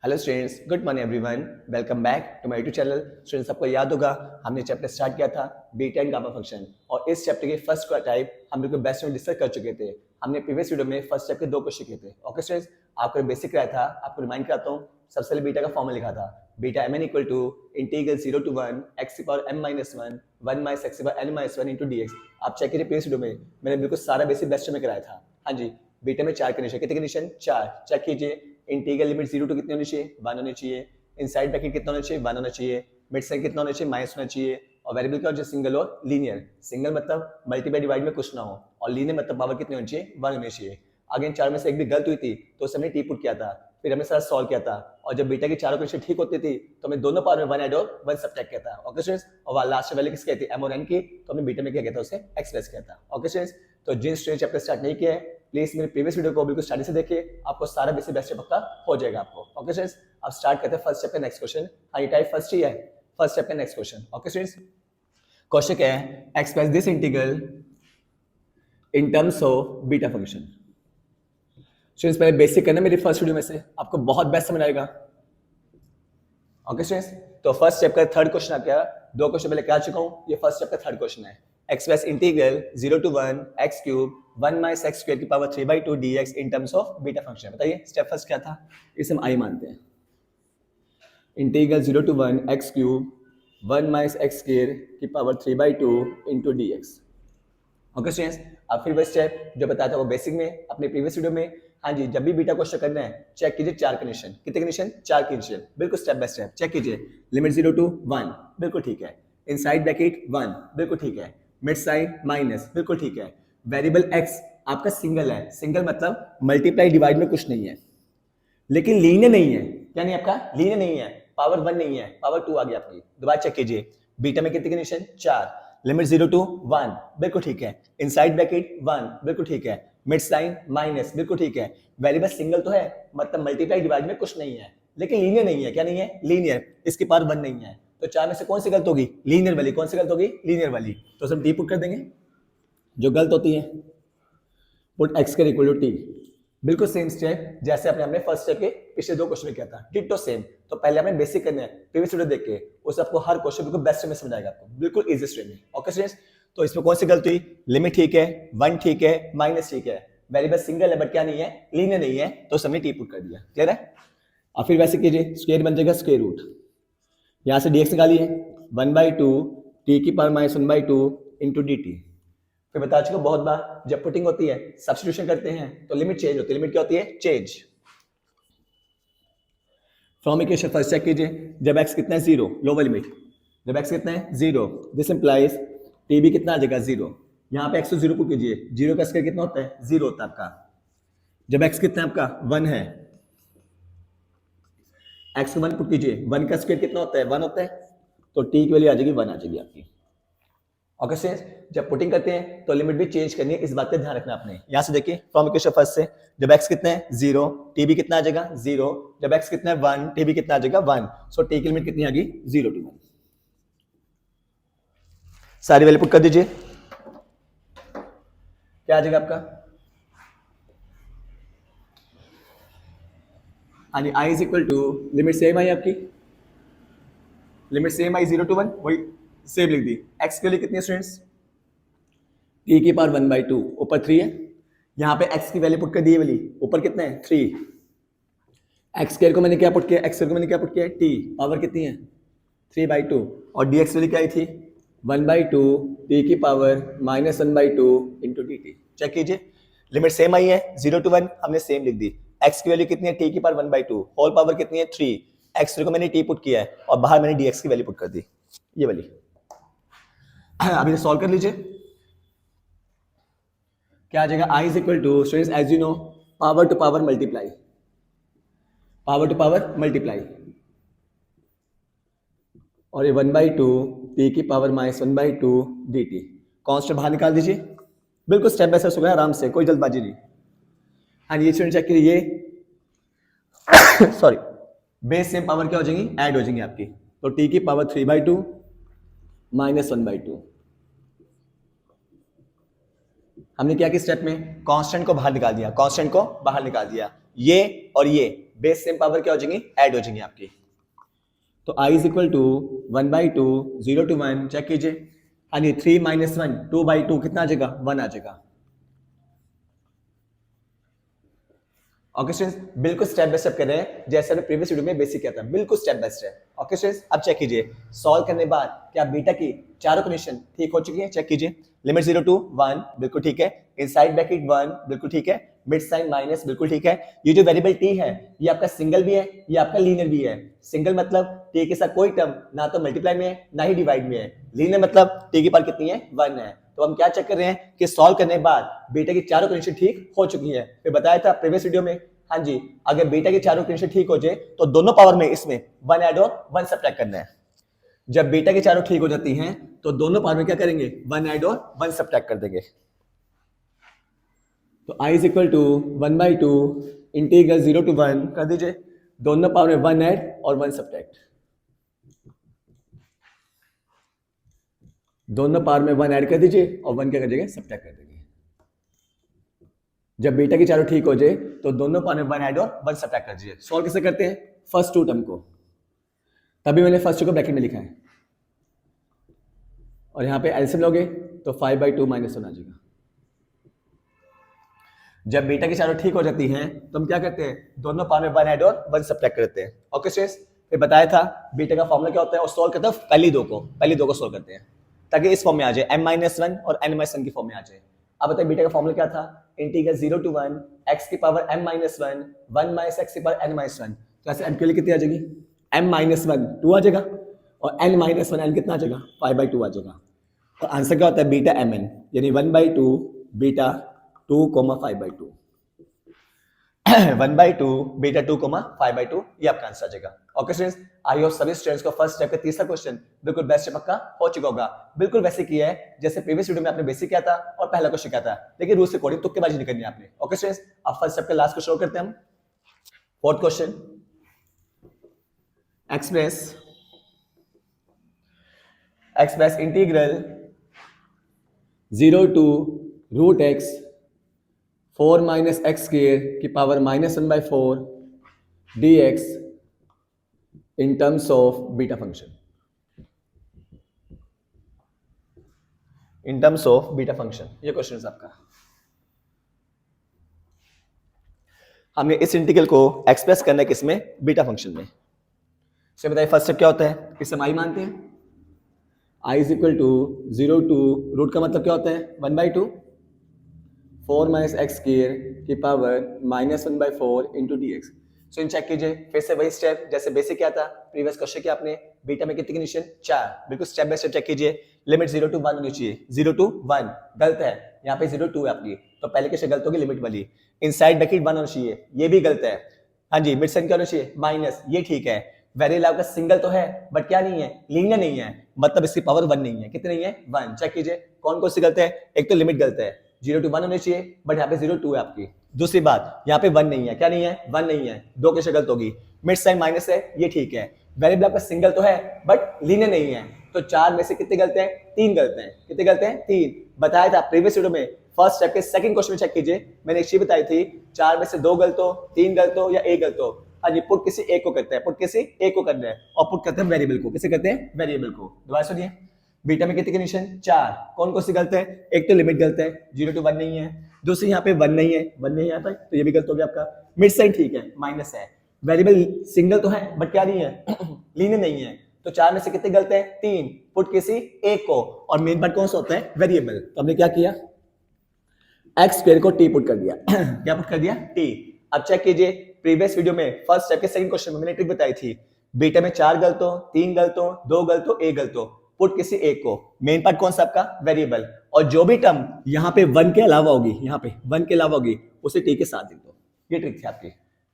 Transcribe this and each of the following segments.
Hello students, good morning everyone. Welcome back to my YouTube channel. Students, आपको याद होगा हमने चैप्टर स्टार्ट किया था बीटा एंड गामा फंक्शन, और इस चैप्टर के फर्स्ट टाइप हम बिल्कुल बेस्ट में डिस्कस कर चुके थे। हमने प्रीवियस वीडियो में फर्स्ट चैप्टर के 2 क्वेश्चन किए थे। ओके स्टूडेंट्स, आपको बेसिक कराया था, आपको रिमाइंड कराता हूँ। सबसे पहले बीटा का फॉर्मूला लिखा था, beta mn equal to integral 0 to 1 x की power m minus 1 1 minus x की power n minus 1 into dx। आप चेक कीजिए प्रीवियस वीडियो में मैंने बिल्कुल सारा बेसिक बेस्ट में कराया था। हाँ जी, बीटा में 4 कंडीशन, कितने कंडीशन? 4। चेक कीजिए, इंटीग्रल लिमिट 0 टू कितनी होनी चाहिए? 1 होनी चाहिए। इनसाइड ब्रैकेट कितना होना चाहिए? 1 होना चाहिए। मिड साइड कितना होना चाहिए? माइनस होना चाहिए। और वेरिएबल क्या होना चाहिए? सिंगल और लीनियर। सिंगल मतलब मल्टीप्लाई डिवाइड में कुछ ना हो, और लीनियर मतलब पावर कितनी होनी चाहिए? 1 होनी चाहिए। अगेन 4 में से एक भी गलत हुई थी तो उसे हमने टी पुट किया था, फिर हमने सारा सॉल्व किया था, और जब बीटा की चारों कंडीशन ठीक होती थी तो हमने दोनों पावर में 1 ऐड और 1 सब्ट्रैक्ट किया था। ओके स्टूडेंट्स, और लास्ट वैल्यू किसकी थी? m और n की, तो हमने बीटा में क्या किया था? उसे एक्सप्रेस किया था। ओके स्टूडेंट्स, तो जिन स्टूडेंट चैप्टर स्टार्ट नहीं किया है प्लीज मेरे प्रीवियस वीडियो को बिल्कुल स्टडी से देखिए, आपको सारा बेसिक बेस्ट पक्का हो जाएगा आपको। ओके स्टूडेंट्स, अब स्टार्ट करते हैं फर्स्ट चैप्टर नेक्स्ट क्वेश्चन। हाँ, ये टाइप फर्स्ट ही है, first chapter next question. Okay students, question क्या है? Express this integral in terms of beta function. Students, पहले बेसिक करना मेरी फर्स्ट वीडियो में से, आपको बहुत बेस्ट समझ आएगा। ओके स्टूडेंट्स, तो फर्स्ट चैप्टर थर्ड क्वेश्चन आ गया। 2 क्वेश्चन पहले क्या चुका हूं, ये फर्स्ट चैप्टर थर्ड क्वेश्चन है। Express integral 0 to 1 x cube 1 minus x square की power 3/2 dx in terms of beta function. बताइए स्टेप फर्स्ट क्या था? इसे हम आई मानते हैं। Integral 0 to 1 x cube 1 minus x square की power 3/2 into dx। Okay students, अब फिर वह स्टेप जो बताया था वो बेसिक में अपने प्रीवियस वीडियो में। हाँ जी, जब भी बीटा क्वेश्चन करना है चेक कीजिए 4 कंडीशन। कितने कंडीशन? 4 कंडीशन, बिल्कुल स्टेप बाय स्टेप चेक कीजिए। लिमिट 0 to 1 बिल्कुल ठीक है, इनसाइड ब्रैकेट 1 बिल्कुल ठीक है, मिड साइड माइनस बिल्कुल ठीक है, वेरिएबल x आपका सिंगल है, सिंगल मतलब मल्टीप्लाई डिवाइड में कुछ नहीं है, लेकिन लीनियर नहीं है। क्या नहीं आपका? लीनियर नहीं है, पावर 1 नहीं है, पावर 2 आ गया आपकी। दोबारा चेक कीजिए, बीटा में कितनी कंडीशन? 4। लिमिट 0 to 1 बिल्कुल ठीक है, इनसाइड ब्रैकेट 1 बिल्कुल ठीक है, मिड साइन माइनस बिल्कुल ठीक है, वेरिएबल सिंगल तो है मतलब मल्टीप्लाई डिवाइड में कुछ नहीं है, लेकिन लीनियर नहीं है। क्या नहीं है? लीनियर, इसकी पावर 1 नहीं है। तो 4 में से कौन सी गलत होगी? लीनियर वाली। कौन सी गलत होगी? लीनियर वाली। तो हम डी पुट कर देंगे, जो गलत होती है पुट एक्स के इक्वल टू टी। बिल्कुल सेम स्टेप जैसे हमने फर्स्ट स्टेप के पिछले 2 क्वेश्चन में किया था, डिट्टो सेम। तो पहले हमें बेसिक करना है, प्रीवियस वीडियो देख के उसे आपको हर क्वेश्चन बिल्कुल बेस्ट में समझ आएगा आपको, बिल्कुल इजीएस्ट वे में। ओके स्टूडेंट्स, तो इसमें कौन सी गलती हुई? लिमिट ठीक है, 1 ठीक है, माइनस ठीक है, वेरिएबल सिंगल है बट क्या नहीं है? लीनियर नहीं है, तो हमने टी पुट कर दिया। क्लियर है? और फिर वैसे कीजिए, स्क्वायर बन जाएगा स्क्वायर रूट, यहां से dx निकालिए 1/2 टी की power minus 1/2 into D T. फिर बता चुका बहुत बार, जब पुटिंग होती है सब्स्टिट्यूशन करते हैं तो लिमिट चेंज होती है। लिमिट क्या होती है? Change. From equation first check कीजिए, जब x कितना है? 0, लोअर लिमिट। जब x कितना है? 0, दिस इंप्लाइज टी भी कितना आ जाएगा? 0। यहाँ पे x को 0 पुट कीजिए, 0 का स्क्वायर कितना होता है? 0 होता है आपका। जब x कितना है आपका? 1 है, x को 1 पुट कीजिए, 1 का स्क्वायर कितना होता है? 1 होता है, तो t की वैल्यू आ जाएगी 1 आ जाएगी आपकी। ओके स्टूडेंट्स, जब पुटिंग करते हैं तो लिमिट भी चेंज करनी है, इस बात पे ध्यान रखना आपने। यहां से देखिए फ्रॉम इक्वेशन फर्स्ट से, जब x कितना है? 0, t भी कितना आ जाएगा? 0। जब x कितना है? 1, t भी कितना आ जाएगा? 1। सो t की लिमिट कितनी आ गई? 0 to 1। सारी वैल्यू पुट कर दीजिए, क्या आ जाएगा आपका? यानी i is equal to, limit same I आपकी, लिमिट सेम आई 0 to 1, वही सेम लिख दी। x के लिए कितनी है स्टूडेंट्स? t की पावर 1/2, ऊपर 3 है, यहाँ पे x की वैल्यू पुट कर दी वाली, ऊपर कितना है? 3। x स्क्वायर को मैंने क्या पुट किया? x स्क्वायर को मैंने क्या पुट किया? t, पावर कितनी है? 3/2, और dx वैल्यू क्या आई थी? 1/2 t की power minus 1/2 into D T. Check कीजिए, लिमिट सेम आई है 0 to 1, हमने सेम लिख दी। x की वैल्यू कितनी है? t की पावर 1/2, होल पावर कितनी है? 3। x को मैंने t पुट किया है और बाहर मैंने dx की वैल्यू पुट कर दी, ये वाली। अभी सॉल्व कर लीजिए, क्या आ जाएगा? i is equal to, students as you know, power to power multiply, power to power multiply, और ये 1/2 t की पावर माइनस 1/2 dt। कॉन्स्टेंट बाहर निकाल दीजिए, बिल्कुल स्टेप बाय स्टेप होगा, आराम से, कोई जल्दबाजी नहीं। हाँ, ये स्टूडेंट चेक करिए, सॉरी, बेस सेम पावर क्या हो जाएंगी? ऐड हो जाएंगी आपकी। तो t की पावर 3/2 माइनस 1/2। हमने क्या किया स्टेप में? कांस्टेंट को बाहर निकाल दिया, कांस्टेंट को बाहर निकाल दिया। ये और ये बेस सेम पावर क्या हो जाएंगी, ऐड हो जाएंगी आपकी। तो i is equal to 1/2 0 to 1 check कीजिए। हाँ जी 3 - 1 2/2 कितना आ जाएगा, 1 आ जाएगा। ओके स्टूडेंट्स, बिल्कुल स्टेप बाय स्टेप कर रहे हैं जैसे हमने प्रीवियस वीडियो में बेसिक किया था, बिल्कुल step by step. Okay students, अब चेक कीजिए सॉल्व करने के बाद क्या बीटा की चारों कंडीशन ठीक हो चुकी है, चेक कीजिए। लिमिट 0 to 1 बिल्कुल ठीक है, इनसाइड ब्रैकेट 1 बिल्कुल ठीक है, मिड साइन माइनस बिल्कुल ठीक है। ये जो वेरिएबल t है ये आपका सिंगल भी है, ये आपका लीनियर भी है। सिंगल मतलब t के साथ कोई टर्म ना तो मल्टीप्लाई में है ना ही डिवाइड में है। लीनियर मतलब t की पावर कितनी है, 1 है। तो हम क्या चेक कर रहे हैं कि सॉल्व करने के बाद बीटा की चारों कंडीशन ठीक हो चुकी है। फिर बताया था प्रीवियस वीडियो में, हाँ जी, अगर बीटा की चारों कंडीशन ठीक हो जाए तो दोनों पावर में इसमें 1 ऐड और 1 सब्ट्रैक्ट करना है। जब बीटा की चारों ठीक हो जाती हैं तो दोनों पावर में क्या करेंगे, 1 ऐड और 1 सब्ट्रैक्ट कर देंगे। तो i is equal to 1/2 integral 0 to 1 कर दीजिए, दोनों पावर में 1 ऐड और 1 सब्ट्रैक्ट। दोनों पावर में 1 ऐड कर दीजिए और 1 क्या कर दीजिए, सब्ट्रैक्ट कर देंगे। जब बीटा की चारों ठीक हो जाए तो दोनों पावर में 1 ऐड और 1 सब्ट्रैक्ट कर दीजिए। सॉल्व कैसे करते हैं, फर्स्ट टू टर्म को, तभी मैंने फर्स्ट टू को ब्रैकेट में लिखा है, और यहां पे एलसीएम लोगे तो 5/2 -1 आ जाएगा। जब बीटा की चारों ठीक हो जाती हैं तो हम क्या करते हैं, दोनों पावर में 1 ऐड और 1 सब्ट्रैक्ट करते हैं। ओके स्टूडेंट्स, फिर बताया था बीटा का फॉर्मूला क्या होता है, और सॉल्व करते हैं पहली दो को सॉल्व करते हैं ताकि इस फॉर्म में आ जाए, m-1 और n-1 की फॉर्म में आ जाए। अब बताइए बीटा का फॉर्मूला क्या था, इंटीग्रल 0 to 1 x की पावर m-1 1 - x की पावर n-1। तो ऐसे m के लिए कितनी आ जाएगी, m-1 2 आ जाएगा और n-1 n कितना आ जाएगा, 5/2 आ जाएगा। तो आंसर क्या होता है, बीटा mn यानी 1/2 बीटा 2, 5/2 1/2 बीटा 2, 5/2 ये आपका आंसर आ जाएगा। ओके स्टूडेंट्स, आई होप सभी स्टूडेंट्स को फर्स्ट स्टेप का तीसरा क्वेश्चन बिल्कुल बेस्ट पक्का हो चुका होगा। बिल्कुल वैसे किया है जैसे प्रीवियस वीडियो में आपने बेसिक किया था और पहला क्वेश्चन किया था, लेकिन रूल्स अकॉर्डिंग तुक्केबाजी नहीं करनी है आपने। ओके स्टूडेंट्स, अब फर्स्ट स्टेप का लास्ट क्वेश्चन करते हैं हम। Fourth question, express integral 0 to √x 4 - x square की power -1/4 dx in terms of beta function, in terms of beta function. ये क्वेश्चन है आपका। हमें इस इंटीग्रल को एक्सप्रेस करना है किसमें, बीटा फंक्शन में। तो बताइए फर्स्ट स्टेप क्या होता है, इसे हम i मानते हैं। i is equal to 0 to root का मतलब क्या होता है, 1/2 4 - x स्क्वायर की पावर -1/4 इंटू dx। सो इन चेक कीजिए, फिर से वही स्टेप जैसे बेसिक क्या था, प्रीवियस क्वेश्चन किया आपने। बीटा में कितनी कंडीशन, 4, बिल्कुल स्टेप बाय स्टेप चेक कीजिए। लिमिट 0 to 1 होनी चाहिए, 0 to 1 गलत है, यहाँ पे 0 2 है आपकी, तो पहले क्वेश्चन गलत होगी लिमिट वाली। इनसाइड ब्रैकेट 1 होना चाहिए, ये भी गलत है। हाँ जी, मिड साइन क्या होना चाहिए, माइनस, ये ठीक है। वेरिएबल आपका सिंगल तो है बट क्या नहीं है, लीनियर नहीं है, मतलब इसकी पावर 1 नहीं है। कितनी नहीं है, 1। चेक कीजिए कौन कौन सी गलत है, एक तो लिमिट गलत है, 0 to 1 होनी चाहिए बट यहाँ पे 0 2 है आपकी। दूसरी बात, यहाँ पे 1 नहीं है, क्या नहीं है, 1 नहीं है, दो क्वेश्चन गलत होगी। मिड साइन माइनस है, ये ठीक है। वेरिएबल आपका सिंगल तो है बट लीनियर नहीं है, तो 4 में से कितने गलत हैं, 3 गलत हैं। कितने गलत हैं, 3। बताया था प्रीवियस वीडियो में फर्स्ट स्टेप के सेकंड क्वेश्चन में चेक कीजिए, मैंने एक चीज बताई थी, 4 में से 2 गलत हो, 3 गलत हो या 1 गलत हो। हाँ जी, पुट किसी एक को करते हैं, पुट किसी एक को करना है, और पुट करते हैं वेरिएबल को। किसे करते हैं, वेरिएबल को। दोबारा सुनिए, बीटा में कितनी कंडीशन, 4। कौन कौन सी गलत है, एक तो लिमिट गलत है, 0 to 1 नहीं है, दूसरी यहाँ पे 1 नहीं है, 1 नहीं आता तो ये भी गलत हो गया आपका। मिड साइन ठीक है, माइनस है। वेरिएबल सिंगल तो है बट क्या नहीं है, लीनियर नहीं है, तो 4 में से कितने गलत है, 3। पुट किसी एक को, और मेन पार्ट कौन सा होता है, वेरिएबल। तो हमने क्या किया, एक्स स्क्वायर को टी पुट कर दिया क्या पुट कर दिया, टी। अब चेक कीजिए, प्रीवियस वीडियो में फर्स्ट स्टेप के सेकंड क्वेश्चन में मैंने ट्रिक बताई थी, बीटा में 4 गलत हो, 3 गलत हो, 2 गलत हो, 1 गलत हो, पुट किसी एक को। मेन पार्ट कौन सा आपका, वेरिएबल, और जो भी टर्म यहाँ पे 1 के अलावा होगी, यहाँ पे 1 के अलावा होगी, उसे टी के साथ लिख दो। ये ट्रिक थी आपकी।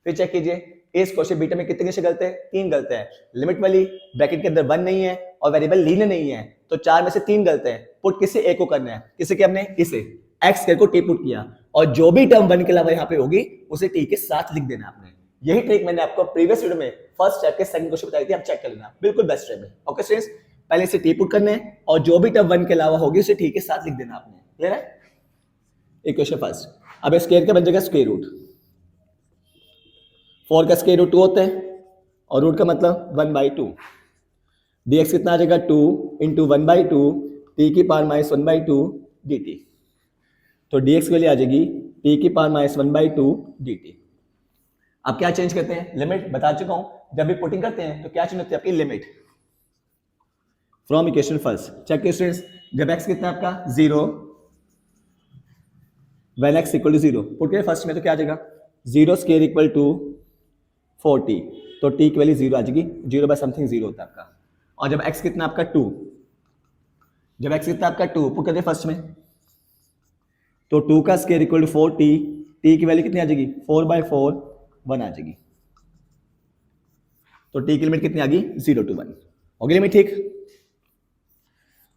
फिर चेक कीजिए, इस क्वेश्चन बीटा में कितने क्वेश्चन गलत है, 3 गलत है। लिमिट वाली ब्रैकेट के अंदर 1 नहीं है और वेरिएबल लीनियर नहीं है, तो 4 में से 3 गलत है। पुट किसी एक को करना है, किसे के हमने, इसे एक्स स्क्वायर को टी पुट किया, और जो भी टर्म 1 के अलावा यहाँ पे होगी उसे टी के साथ लिख देना आपने। यही ट्रिक मैंने आपको प्रीवियस वीडियो में फर्स्ट स्टेप के सेकंड क्वेश्चन बताई थी, आप चेक कर लेना, बिल्कुल बेस्ट स्टेप है। ओके स्टूडेंट्स, पहले इसे टी पुट करना है और जो भी टर्म 1 के अलावा होगी उसे टी के साथ लिख देना आपने। क्लियर है, एक क्वेश्चन फर्स्ट। अब स्क्वायर का बन जाएगा स्क्वायर रूट 4 का स्क्वायर रूट 2 होता है और रूट का मतलब 1/2। dx कितना आ जाएगा 2 इंटू 1/2 t की पावर माइनस 1/2 dt। तो dx की वैल्यू आ जाएगी t की पावर माइनस 1/2 dt। अब क्या चेंज करते हैं, लिमिट बता चुका हूं, जब भी पुटिंग करते हैं तो क्या चेंज होती है आपकी limit from equation first. Check students, जब x कितना है आपका 0, when x equal to 0 put करें फर्स्ट में तो क्या आ जाएगा 0 स्क्वायर इक्वल टू 40, तो t की वैल्यू 0 आ जाएगी, 0 बाय समथिंग 0 होता है आपका। और जब x कितना आपका 2, जब x कितना आपका 2 पुट करते फर्स्ट में तो 2 का square equal to 4t, t की वैल्यू कितनी आ जाएगी 4/4 1 आ जाएगी। तो t की लिमिट कितनी आ गई 0 to 1 होगी लिमिट, ठीक।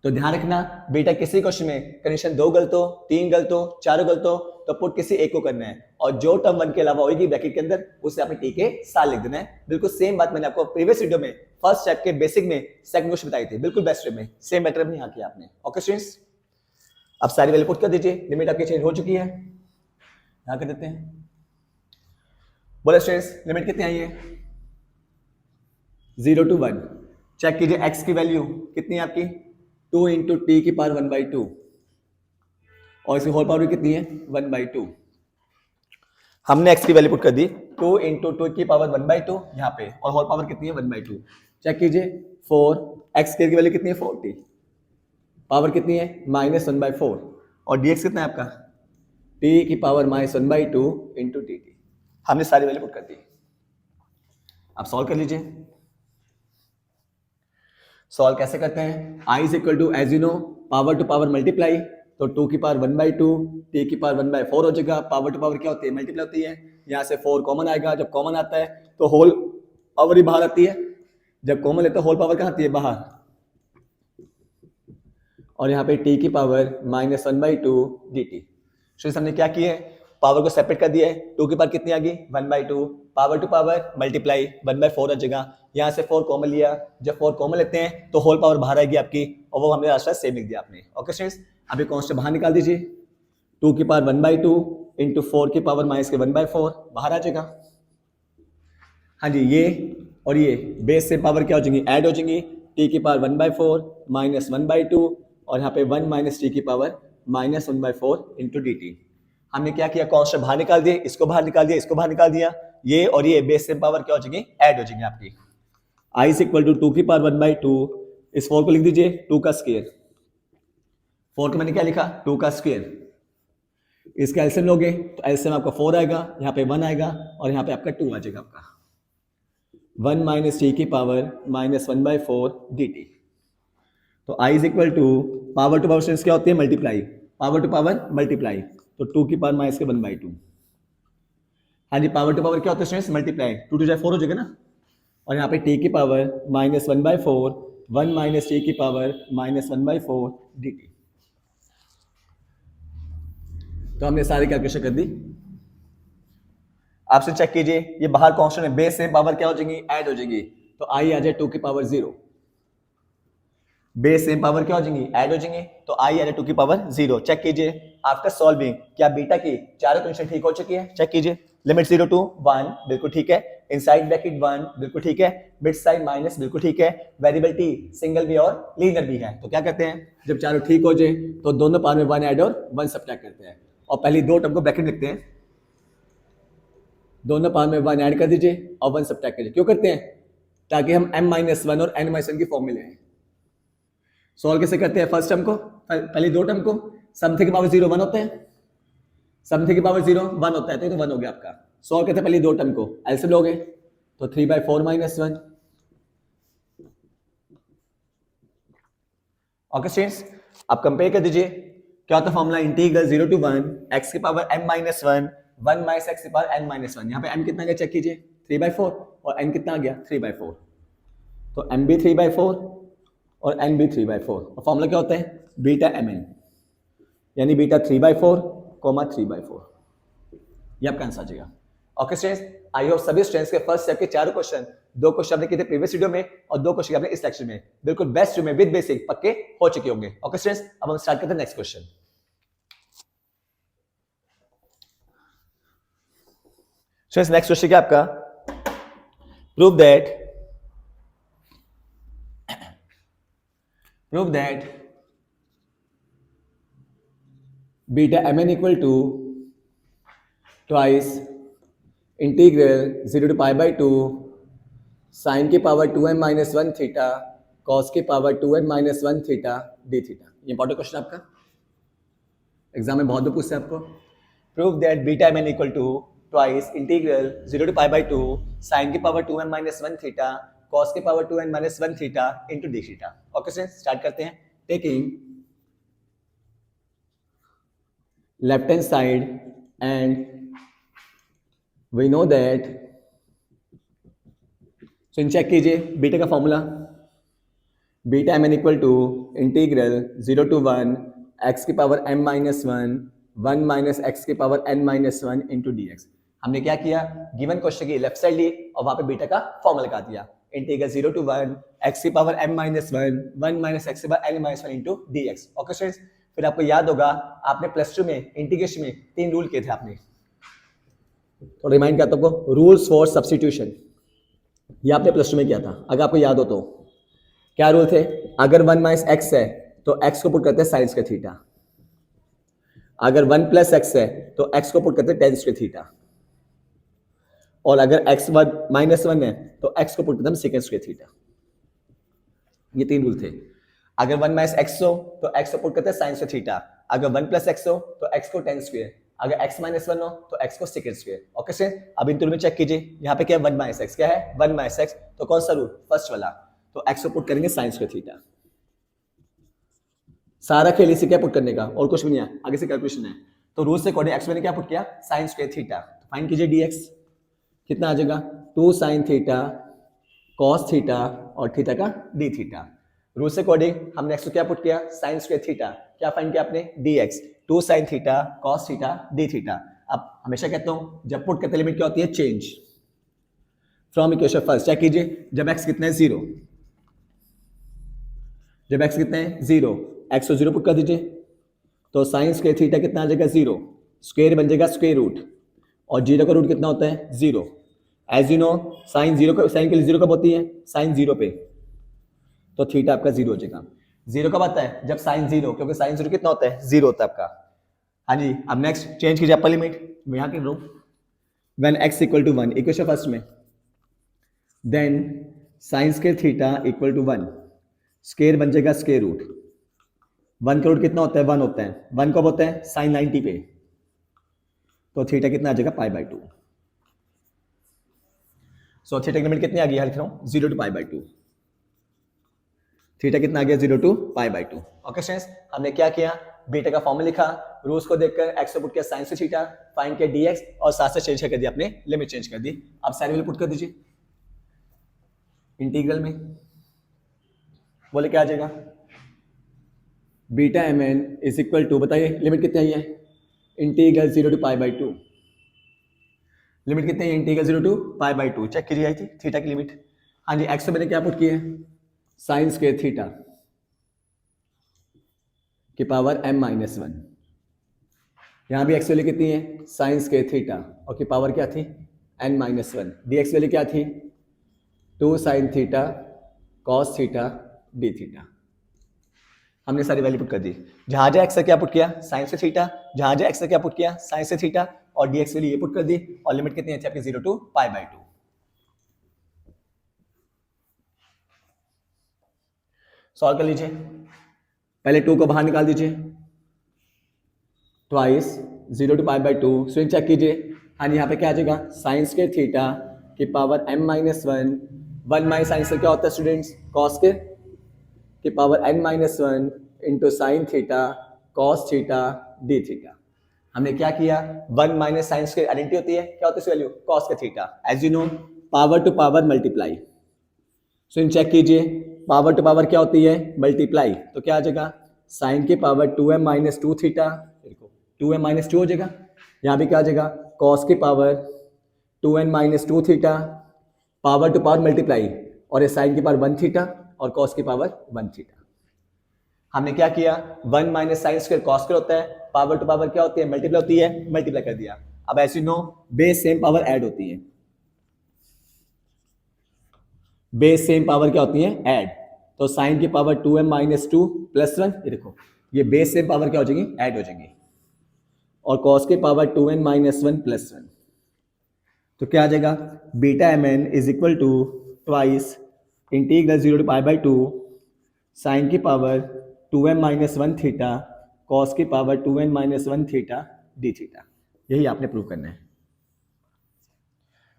तो ध्यान रखना बेटा किसी क्वेश्चन में कंडीशन 2 गलत हो, 3 गलत हो, 4 गलत हो तो पुट किसी एक को करना है और जो टर्म 1 के अलावा होगी ब्रैकेट के अंदर उसे आपने टी के साथ लिख देना है। बिल्कुल सेम बात मैंने आपको प्रीवियस वीडियो में फर्स्ट स्टेप के बेसिक में सेकंड क्वेश्चन बताई थी, बिल्कुल बेस्ट वे में सेम मैटर में यहाँ किया आपने। ओके स्टूडेंट्स, अब सारी वैल्यू पुट कर दीजिए, लिमिट आपकी चेंज हो चुकी है, यहाँ कर देते हैं। बोले स्टूडेंट्स लिमिट कितनी आई है 0 to 1। चेक कीजिए x की वैल्यू कितनी है आपकी 2 इंटू टी की पावर 1/2 और इसकी होल पावर कितनी है 1/2। हमने x की वैल्यू पुट कर दी 2 इंटू 2 की पावर 1/2 यहाँ पे और होल पावर कितनी है 1/2। चेक कीजिए 4, x की वैल्यू कितनी है 40, पावर कितनी है -1/4 और dx कितना है आपका t की पावर -1/2 इंटू dt। हमने सारी वैल्यू पुट कर दी। अब सॉल्व कर लीजिए। सॉल्व कैसे करते हैं, i is equal to as you know power to power multiply, तो 2 की पावर 1/2 t की पावर 1/4 हो जाएगा। पावर टू पावर क्या होती है मल्टीप्लाई होती है, यहाँ से 4 कॉमन आएगा, जब कॉमन आता है तो होल पावर ही बाहर आती है, जब कॉमन लेते हैं होल पावर कहाँ आती है बाहर, और यहाँ पे t की पावर -1/2 dt। तो हमने क्या किया है पावर को सेपरेट कर दिया है, 2 की पावर कितनी आ गई 1/2, पावर टू पावर मल्टीप्लाई 1/4 आ जाएगा, यहाँ से 4 कॉमन लिया, जब 4 कॉमन लेते हैं तो होल पावर बाहर आएगी आपकी और वो हमने रास्ता सेम लिख दिया आपने। ओके स्टूडेंट्स, अभी कॉन्स्टेंट बाहर निकाल दीजिए, 2 की पावर 1/2 इंटू 4 की पावर -1/4 बाहर आ जाएगा। हाँ जी, ये और ये बेस से पावर क्या हो जाएंगी ऐड हो जाएंगी, t की पावर 1/4 -1/2 और यहाँ पे 1 माइनस t की पावर -1/4 इंटू dt। हमने क्या किया कांस्टेंट बाहर निकाल दिए, इसको बाहर निकाल दिया, इसको बाहर निकाल दिया, ये और ये बेस से पावर क्या हो जाएंगी ऐड हो जाएंगी आपकी। i इज इक्वल टू 2 की पावर 1/2, इस 4 को लिख दीजिए 2 का स्क्वायर, 4 को मैंने क्या लिखा 2 का स्क्वायर, इसका एलसीएम लोगे तो एलसीएम आपका 4 आएगा, यहाँ पे 1 आएगा और यहाँ पे आपका 2 आ जाएगा आपका 1 माइनस टी की पावर -1/4 dt। तो i is equal to power to power क्या होती है multiply, power to power multiply, तो 2 की पावर -1/2। हाँ जी, पावर टू पावर क्या होता है स्टूडेंट्स मल्टीप्लाई, 2 to 4 हो जाएगा ना, और यहाँ पे t की पावर -1/4 1 माइनस टी की पावर -1/4 dt। तो हमने सारी कैलकुलेशन कर दी। आपसे चेक कीजिए ये बाहर कांस्टेंट है, बेस से पावर क्या हो जाएंगी ऐड हो जाएंगी, तो i आ जाए 2 की पावर 0, बेस सेम पावर क्या हो जाएंगी ऐड हो जाएंगे, तो i आ जाए 2 की पावर 0। चेक कीजिए आफ्टर सॉल्विंग क्या बीटा की चारों कंडीशन ठीक हो चुकी है, चेक कीजिए लिमिट 0 to 1 बिल्कुल ठीक है, इनसाइड ब्रैकेट 1 बिल्कुल ठीक है, मिड साइड माइनस बिल्कुल ठीक है, वेरिएबल t सिंगल भी और लीनियर भी है। तो क्या करते हैं जब चारों ठीक हो जाए तो दोनों पावर में 1 ऐड और 1 सब्ट्रैक्ट करते हैं और पहली दो टर्म को ब्रैकेट लिखते हैं, दोनों पावर में 1 ऐड कर दीजिए और 1 सब्ट्रैक्ट कीजिए। क्यों करते हैं ताकि हम m-1 और n-1 की फॉर्म में ले आए। सॉल्व कैसे करते हैं फर्स्ट टर्म को, पहली दो टर्म को, समथिंग की पावर 0 1 होता है, समथिंग की पावर 0 1 होता है, तो ये तो 1 हो गया आपका। सॉल्व करते हैं पहले दो टर्म को, एलसीएम लोगे तो 3/4 - 1। ओके स्टूडेंट्स, अब कंपेयर कर दीजिए क्या होता है फॉर्मूला इंटीग्रल 0 to 1 x की पावर m-1 1 माइनस x की पावर n-1। यहाँ पे m कितना गया चेक कीजिए 3/4 और n कितना गया 3/4, तो m भी 3/4 और n भी 3/4 और फॉर्मूला क्या होता है बीटा mn, यानी बीटा 3/4 3/4, ये आपका आंसर आ जाएगा। ओके स्टूडेंट्स, आई होप सभी स्टूडेंट्स के फर्स्ट स्टेप के चारों क्वेश्चन, दो क्वेश्चन आपने किए थे प्रीवियस वीडियो में और दो क्वेश्चन आपने इस लेक्चर में बिल्कुल बेस्ट वे में विद बेसिक पक्के हो चुके होंगे। ओके स्टूडेंट्स, अब हम स्टार्ट करते हैं next question. Students next question क्या आपका prove that beta mn equal to twice integral 0 to pi by 2 sin की power 2m minus 1 theta cos की power 2m minus 1 theta d theta. ये important question आपका एग्जाम में बहुत बार पूछते हैं आपको। Prove that beta mn equal to twice integral 0 to pi by 2 sin की power 2m minus 1 theta cos की power 2m minus 1 theta into d theta. Okay से स्टार्ट करते हैं। Taking left hand side and we know that, so इन check कीजिए बीटा का formula beta M N equal to integral 0 to 1 x की power m minus 1 minus X की power n minus 1 into D X. हमने क्या किया, गिवन क्वेश्चन की लेफ्ट साइड ली और वहां पे बीटा का फॉर्मूला लगा दिया इंटीग्रल 0 to 1 x की power m minus 1 minus X की power n minus 1 into D x. Okay students, फिर आपको याद होगा आपने प्लस टू में इंटीग्रेशन में 3 रूल किए थे आपने, तो रिमाइंड करता हूं आपको रूल्स फॉर सब्स्टिट्यूशन, ये आपने प्लस टू में किया था अगर आपको याद हो तो। क्या रूल थे, अगर 1 माइनस एक्स है तो x को पुट करते हैं साइन स्क्वायर थीटा, अगर 1 प्लस एक्स है तो x को पुट करते हैं टेन स्क्वायर थीटा, और अगर x माइनस 1 है तो x को पुट करते हैं सेकेंड स्क्वायर थीटा। ये 3 रूल थे। अगर 1 माइनस एक्स हो तो x को पुट करते हैं साइन स्क्वायर थीटा, अगर 1 प्लस एक्स हो तो x को टेन स्क्वायर, अगर x माइनस 1 हो तो x को सेकेंड स्क्वायर। ओके से अब इन दोनों में चेक कीजिए, यहाँ पे क्या है 1 माइनस एक्स, क्या है 1 माइनस एक्स, तो कौन सा रूल, फर्स्ट वाला, तो x को पुट करेंगे साइन स्क्वायर थीटा। सारा खेल इसे क्या पुट करने का और कुछ भी नहीं है, आगे से कैलकुलेशन है। तो रूल से अकॉर्डिंग x मैंने क्या पुट किया साइन स्क्वायर थीटा, तो फाइंड कीजिए dx कितना आ जाएगा 2 साइन थीटा कॉस थीटा और थीटा का डी थीटा। रूल से अकॉर्डिंग हमने x को क्या पुट किया साइन स्क्वायर थीटा, क्या फाइंड किया आपने dx 2 sign theta cos theta D theta. अब हमेशा कहता हूं जब पुट करते लिमिट क्या होती है change from equation first. Check कीजिए जब x कितना है 0, जब x कितना है 0, x को 0 पुट कर दीजिए तो साइन स्क्वायर थीटा कितना आ जाएगा 0, स्क्वायर बन जाएगा स्क्वायर रूट, और 0 का रूट कितना होता है 0। एज यू नो साइन 0 का साइन के लिए 0 कब होती है साइन 0 पे, तो थीटा आपका 0 हो जाएगा। 0 कब आता है जब साइन 0, क्योंकि साइन 0 कितना होता है 0 होता है आपका। हाँ जी, अब नेक्स्ट चेंज कीजिए आपका लिमिट, मैं यहाँ कर रहा हूँ when x equal to 1 equation first में, then sine square theta equal to 1, square बन जाएगा स्क्वायर रूट, 1 का रूट कितना होता है 1 होता है, 1 कब होता है साइन 90 पे, तो थीटा कितना आ जाएगा पाई बाय 2। सो थीटा की लिमिट कितनी आ गई है, लिख रहा हूँ 0 to पाई बाय 2, थीटा कितना आ गया 0 to pi by 2। Okay students, हमने क्या किया बीटा का फॉर्मूला लिखा, रूल्स को देखकर x को पुट किया साइन से थीटा, फाइंड किया dx और साथ से चेंज कर दिया अपने लिमिट चेंज कर दी। अब साइन वैल्यू पुट कर दीजिए इंटीग्रल में, बोले क्या आ जाएगा beta M N is equal to, बताइए लिमिट कितनी आई है integral 0 to pi by 2, limit कितनी है integral 0 to pi by 2, check कीजिए आई थी थीटा की लिमिट। हाँ जी, x को मैंने क्या पुट किया है साइन स्क्वायर थीटा की पावर m माइनस 1, यहां भी x वैल्यू कितनी है साइन स्क्वायर थीटा और की पावर क्या थी n माइनस 1, dx वैल्यू क्या थी 2 sign theta cos theta D theta. हमने सारी वैल्यू पुट कर दी, जहां जहां x से क्या पुट किया साइन से थीटा, जहां जहां x से क्या पुट किया साइन से थीटा, और dx वैल्यू ये पुट कर दी, और लिमिट कितनी थी आपकी 0 to पाई बाय 2। सॉल्व कर लीजिए, पहले 2 को बाहर निकाल दीजिए, twice 0 to pi by 2, swing check कीजिए। हाँ यहाँ पे क्या आ जाएगा साइन स्क्वायर थीटा की power m minus 1, 1 minus sine से क्या होता है स्टूडेंट्स कॉस स्क्वायर की power n minus 1 into sine theta cos theta D theta. हमने क्या किया 1 माइनस साइन स्क्वायर आइडेंटिटी होती है, क्या होती है वैल्यू कॉस का theta, as you know power to power multiply. So in check कीजिए पावर टू पावर क्या होती है मल्टीप्लाई, तो क्या आ जाएगा साइन की power 2m minus 2 theta, 2m minus 2 हो जाएगा, यहाँ भी क्या आ जाएगा कॉस की पावर 2n माइनस 2 theta, power to power multiply, और ये साइन की पावर 1 थीटा और कॉस की पावर 1 थीटा। हमने क्या किया 1 minus sine square cos square होता है, पावर टू पावर क्या होती है मल्टीप्लाई होती है, मल्टीप्लाई कर दिया। अब ऐसे no base same power add होती है, बेस सेम पावर क्या होती है, ऐड। तो साइन की पावर 2m माइनस 2 प्लस 1, ये देखो ये बेस सेम पावर क्या हो जाएगी, ऐड हो जाएंगी। और कॉस की पावर 2n माइनस 1 प्लस 1, तो क्या आ जाएगा, beta M N is equal to twice integral 0 to pi by 2 sine की power 2m minus 1 theta cos की power 2n minus 1 theta D theta. यही आपने प्रूव करना है।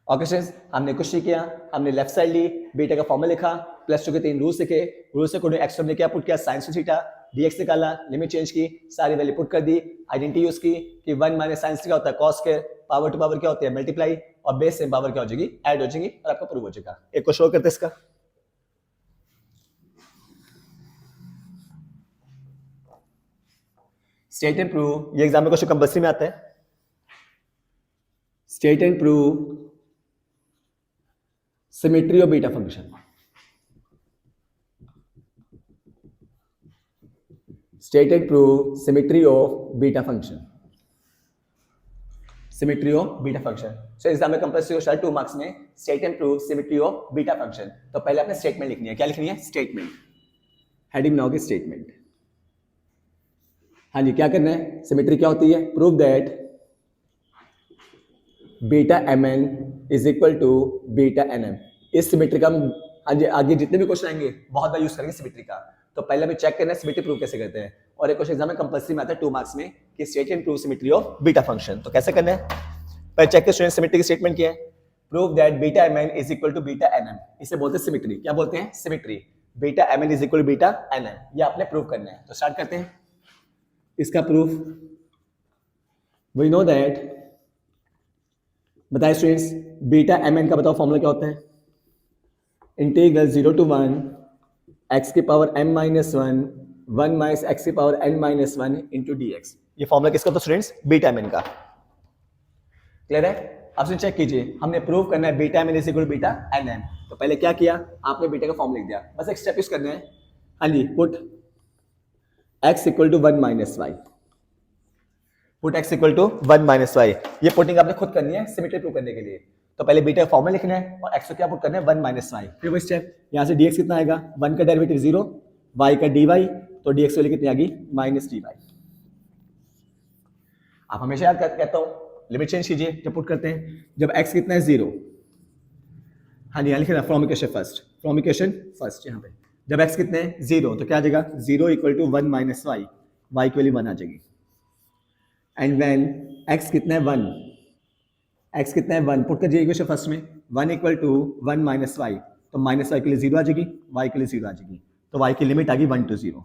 ओके स्टूडेंट्स, हमने कुछ किया, हमने लेफ्ट साइड ली, बीटा का फॉर्मूला लिखा, प्लस 2 के 3 रूल सीखे, रूल से कोड एक्स हमने क्या पुट किया, साइन थीटा dx निकाला, लिमिट चेंज की, सारी वैल्यू पुट कर दी, आइडेंटिटी यूज की कि 1 माइनस साइन क्या होता है, cos square, power to power क्या होती है, मल्टीप्लाई, और बेस सेम पावर क्या हो जाएगी, ऐड हो जाएगी, और आपका प्रूव हो जाएगा। एक को शो करते इसका, स्टेट एंड प्रूव, ये एग्जाम में क्वेश्चन कंपल्सरी में आता है। State and prove symmetry of beta function. State and prove symmetry of beta function. Symmetry of beta function, so exam में कंपल्सरी होता है 2 मार्क्स में, state and prove symmetry of beta function. तो पहले आपने स्टेटमेंट लिखनी है, क्या लिखनी है, स्टेटमेंट, हेडिंग बनाओगे स्टेटमेंट। हाँ जी, क्या करना है, सिमेट्री क्या होती है, prove that beta M N is equal to beta N m. इस सिमेट्री का हम हाँ जी आगे जितने भी क्वेश्चन आएंगे बहुत बार यूज करेंगे सिमेट्री का। तो पहले हमें चेक करना है सिमेट्री प्रूव कैसे करते हैं, और एक क्वेश्चन एग्जाम में कंपल्सरी में आता है 2 मार्क्स में कि state and prove symmetry of beta function. तो कैसे करना है, पहले चेक कर स्टूडेंट सिमेट्री की स्टेटमेंट क्या है, prove that beta M N is equal to beta N m. इसे बोलते हैं सिमेट्री, क्या बोलते हैं, symmetry. Beta M N is equal to beta N m, ये आपने प्रूव करना है। तो स्टार्ट करते हैं इसका प्रूफ। वी नो दैट, बताइए स्टूडेंट्स, बीटा एम एन का बताओ फॉर्मूला क्या होता है, इंटीग्रल 0 टू 1 एक्स की power m minus 1 minus X की power n minus 1 into D X. ये फॉर्मूला किसका होता है स्टूडेंट्स, बीटा एम एन का। क्लियर है, अब चेक कीजिए, हमने प्रूव करना है beta M N is equal to beta N M. तो पहले क्या किया, आपने बीटा का फॉर्म लिख दिया, बस एक स्टेप यूज करना है। हाँ जी, put x equal to 1 minus Y, put x equal to 1 minus Y. ये पुटिंग आपने खुद करनी है सिमेट्री प्रूव करने के लिए। तो पहले बीटा का फॉर्मूला लिखना है और x को क्या पुट करना है, 1 माइनस वाई। फिर वो स्टेप, यहाँ से dx कितना आएगा, 1 का डेरिवेटिव 0, y का dy, तो dx वैल्यू कितनी आ गई, माइनस dy। आप हमेशा याद कहता हूँ, लिमिट चेंज कीजिए जब पुट करते हैं, जब x कितना है 0। हाँ जी, यहाँ लिखे ना from equation first, from equation first, यहाँ पे जब x कितने हैं 0, तो क्या आ जाएगा 0 equal to 1 minus y, y की वैल्यू 1 आ जाएगी। एंड व्हेन x कितना है 1, x कितना है 1, पुट कर दिया इक्वेशन फर्स्ट में, 1 इक्वल टू 1 माइनस वाई, तो माइनस वाई के लिए 0 आ जाएगी, y के लिए 0 आ जाएगी, तो y की लिमिट आ गई 1 टू 0।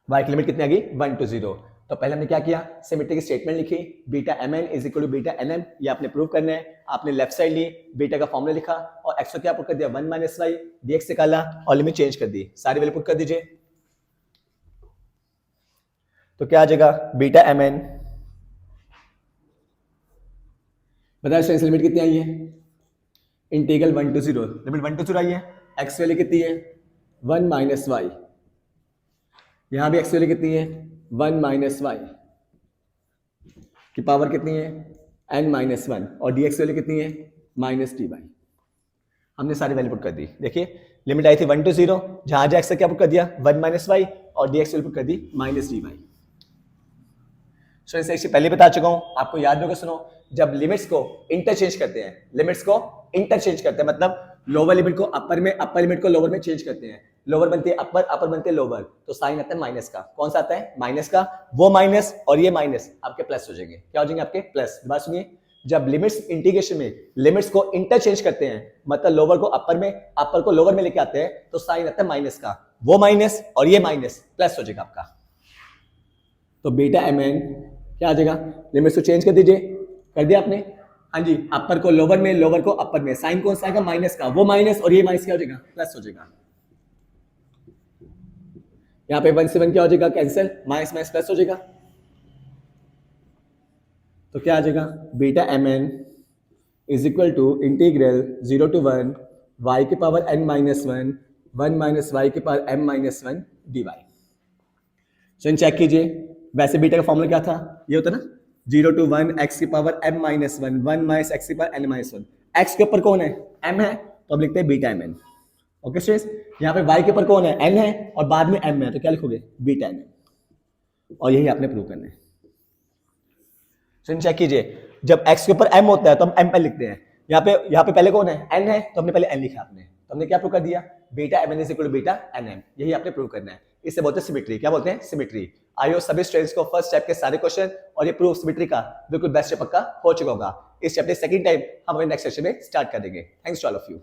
y की लिमिट कितनी आ गई, 1 टू 0। तो पहले हमने क्या किया, सिमेट्री की स्टेटमेंट लिखी, beta M N is equal to beta N m, ये आपने प्रूव करना है। आपने लेफ्ट साइड ली, बीटा का फॉर्मूला लिखा और x को क्या पुट कर दिया, 1 माइनस वाई, dx निकाला और लिमिट चेंज कर दी, सारी वैल्यू पुट कर दीजिए। तो क्या आ जाएगा, बीटा एम एन, बताओ स्टूडेंट्स लिमिट कितनी आई है, इंटीग्रल 1 टू 0, लिमिट 1 टू 0 आई है। x वैल्यू कितनी है, 1 माइनस वाई, यहां भी x वैल्यू कितनी है, 1 माइनस वाई की पावर कितनी है, n माइनस 1, और dx वैल्यू कितनी है, माइनस dy। हमने सारी वैल्यू पुट कर दी। देखिए लिमिट आई थी 1 टू 0, जहां x से क्या पुट कर दिया, 1 माइनस वाई, और dx वैल्यू पुट कर दी माइनस dy। सो इसे पहले बता चुका हूं, आपको याद होगा, सुनो, जब लिमिट्स को इंटरचेंज करते हैं, लिमिट्स को इंटरचेंज करते हैं मतलब लोअर लिमिट को अपर में, अपर लिमिट को लोअर में चेंज करते हैं, लोअर बनती है अपर, अपर बनते हैं लोअर, तो साइन आता है माइनस का। कौन सा आता है, माइनस का। वो माइनस और ये माइनस आपके प्लस हो जाएंगे, क्या हो जाएंगे आपके, प्लस। बात सुनिए, जब लिमिट्स इंटीग्रेशन में लिमिट्स को इंटरचेंज करते हैं, मतलब लोअर को अपर में, अपर को लोअर में लेके आते हैं, तो साइन आता है माइनस का, वो माइनस और ये माइनस प्लस हो जाएगा आपका। तो बीटा एम एन क्या आ जाएगा, लिमिट्स को चेंज कर दीजिए, कर दिया आपने। हाँ जी, अपर को लोअर में, लोअर को अपर में, साइन कौन सा आएगा, माइनस का, वो माइनस और ये माइनस क्या हो जाएगा, प्लस हो जाएगा। यहाँ पे 1 से 1 क्या हो जाएगा, कैंसिल, माइनस माइनस प्लस हो जाएगा। तो क्या आ जाएगा, beta M N is equal to integral 0 to 1 Y की power n minus 1 minus Y की power m minus 1 D Y. So check कीजिए, वैसे बीटा का फॉर्मूला क्या था, ये होता ना 0 टू 1 x की power m minus 1 minus x की पावर n माइनस 1। x के ऊपर कौन है, m है तो अब लिखते हैं बीटा mn। ओके स्टूडेंट्स, यहाँ पे y के ऊपर कौन है, n है और बाद में m है, तो क्या लिखोगे, बीटा mn, और यही आपने प्रूव करना है। तो चेक कीजिए, जब x के ऊपर m होता है तो हम m पे लिखते हैं, यहाँ पे पहले कौन है, n है, तो हमने पहले n लिखा आपने, तो हमने क्या प्रूव कर दिया, beta mn is equal to beta nm, यही आपने प्रूव करना है। इससे बोलते हैं सिमेट्री, क्या बोलते हैं, सिमेट्री। आइए सभी स्टूडेंट्स को फर्स्ट स्टेप के सारे क्वेश्चन और ये प्रूफ सिमेट्री का बिल्कुल बेस्ट पक्का हो चुका होगा। इस चैप्टर सेकंड टाइम हम अपने नेक्स्ट सेशन में स्टार्ट कर देंगे। Thanks to all of you.